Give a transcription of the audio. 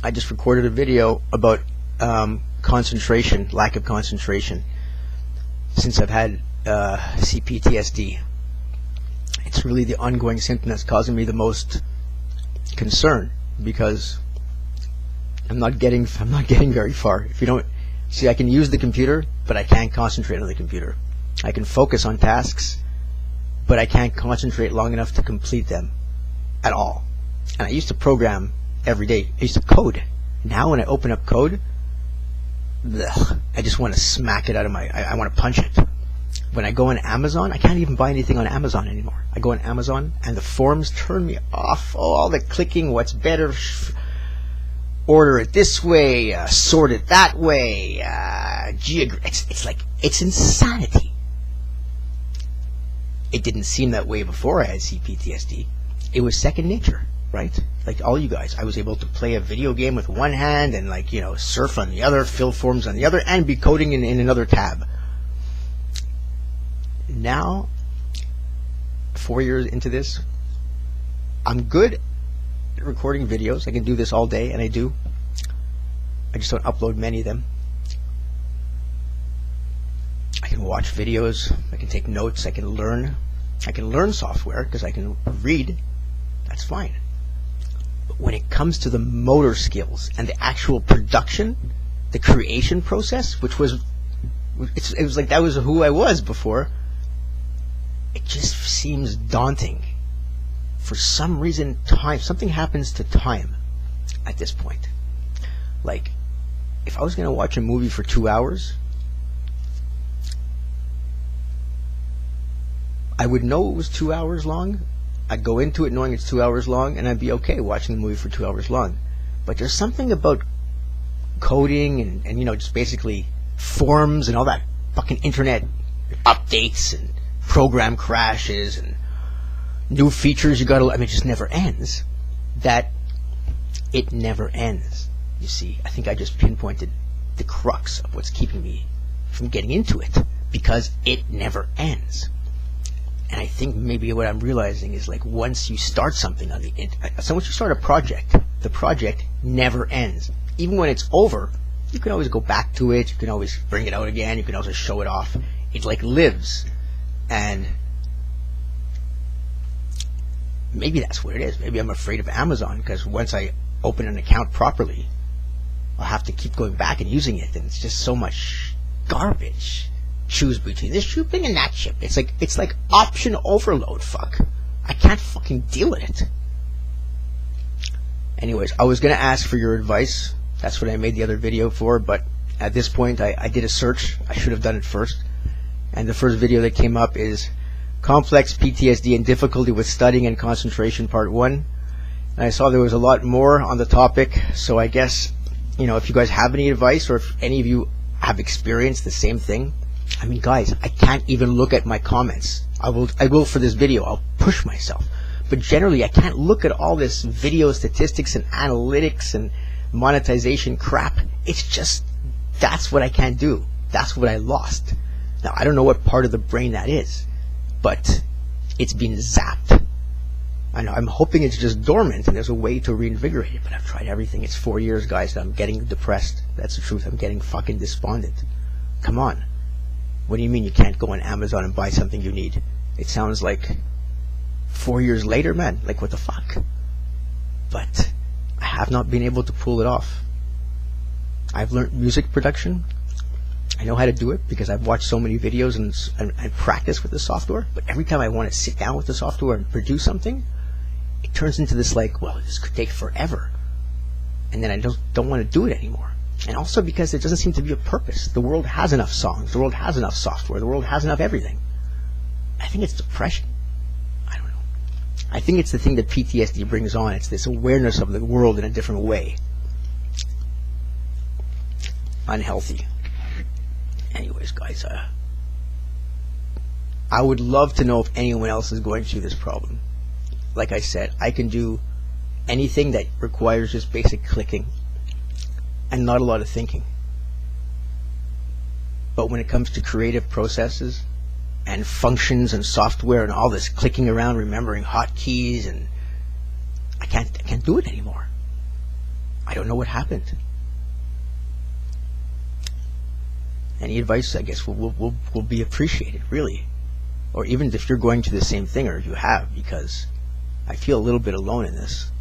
I just recorded a video about concentration, lack of concentration, since I've had cptsd. It's really the ongoing symptom that's causing me the most concern, because I'm not getting very far. If you don't see, I can use the computer, but I can't concentrate on the computer. I can focus on tasks, but I can't concentrate long enough to complete them at all. And I used to program every day. I used to code. Now when I open up code, blech, I just want to smack it out of I want to punch it. When I go on Amazon, I can't even buy anything on Amazon anymore. I go on Amazon and the forums turn me off. Oh, all the clicking, what's better, order it this way, sort it that way, it's like, it's insanity. It didn't seem that way before I had cptsd. It was second nature, right? Like all you guys, I was able to play a video game with one hand and, like, you know, surf on the other, fill forms on the other, and be coding in another tab. Now, 4 years into this, I'm good at recording videos. I can do this all day, and I do. I just don't upload many of them. I can watch videos, I can take notes, I can learn software because I can read. That's fine. But when it comes to the motor skills and the actual production, the creation process, which was, it was like that was who I was before, it just seems daunting. For some reason, something happens to time at this point. Like, if I was going to watch a movie for 2 hours, I would know it was 2 hours long. I'd go into it knowing it's 2 hours long, and I'd be okay watching the movie for 2 hours long. But there's something about coding and you know, just basically forms and all that fucking internet updates and program crashes and new features you gotta, I mean, it just never ends. That it never ends. You see, I think I just pinpointed the crux of what's keeping me from getting into it, because it never ends. And I think maybe what I'm realizing is, like, once you start something on the internet, so once you start a project, the project never ends. Even when it's over, you can always go back to it, you can always bring it out again, you can also show it off. It, like, lives. And maybe that's what it is. Maybe I'm afraid of Amazon, because once I open an account properly, I'll have to keep going back and using it, and it's just so much garbage. Choose between this shipping and that ship. It's like option overload. Fuck, I can't fucking deal with it. Anyways, I was gonna ask for your advice. That's what I made the other video for, but at this point I did a search. I should have done it first. And the first video that came up is Complex PTSD and Difficulty with Studying and Concentration Part 1. And I saw there was a lot more on the topic, so I guess, you know, if you guys have any advice, or if any of you have experienced the same thing. I mean, guys, I can't even look at my comments. I will for this video. I'll push myself. But generally, I can't look at all this video statistics and analytics and monetization crap. It's just, that's what I can't do. That's what I lost. Now, I don't know what part of the brain that is, but it's been zapped. I know, I'm hoping it's just dormant and there's a way to reinvigorate it, but I've tried everything. It's 4 years, guys, that I'm getting depressed. That's the truth. I'm getting fucking despondent. Come on. What do you mean you can't go on Amazon and buy something you need? It sounds like 4 years later, man. Like, what the fuck? But I have not been able to pull it off. I've learned music production. I know how to do it because I've watched so many videos and practice with the software. But every time I want to sit down with the software and produce something, it turns into this, like, well, this could take forever. And then I don't want to do it anymore. And also because there doesn't seem to be a purpose. The world has enough songs. The world has enough software. The world has enough everything. I think it's depression. I don't know. I think it's the thing that PTSD brings on. It's this awareness of the world in a different way. Unhealthy. Anyways, guys, I would love to know if anyone else is going through this problem. Like I said, I can do anything that requires just basic clicking and not a lot of thinking. But when it comes to creative processes and functions and software and all this clicking around, remembering hotkeys, and I can't do it anymore. I don't know what what happened. Any advice, I guess, will be appreciated, really. Or even if you're going to the same thing, or if you have, because I feel a little bit alone in this.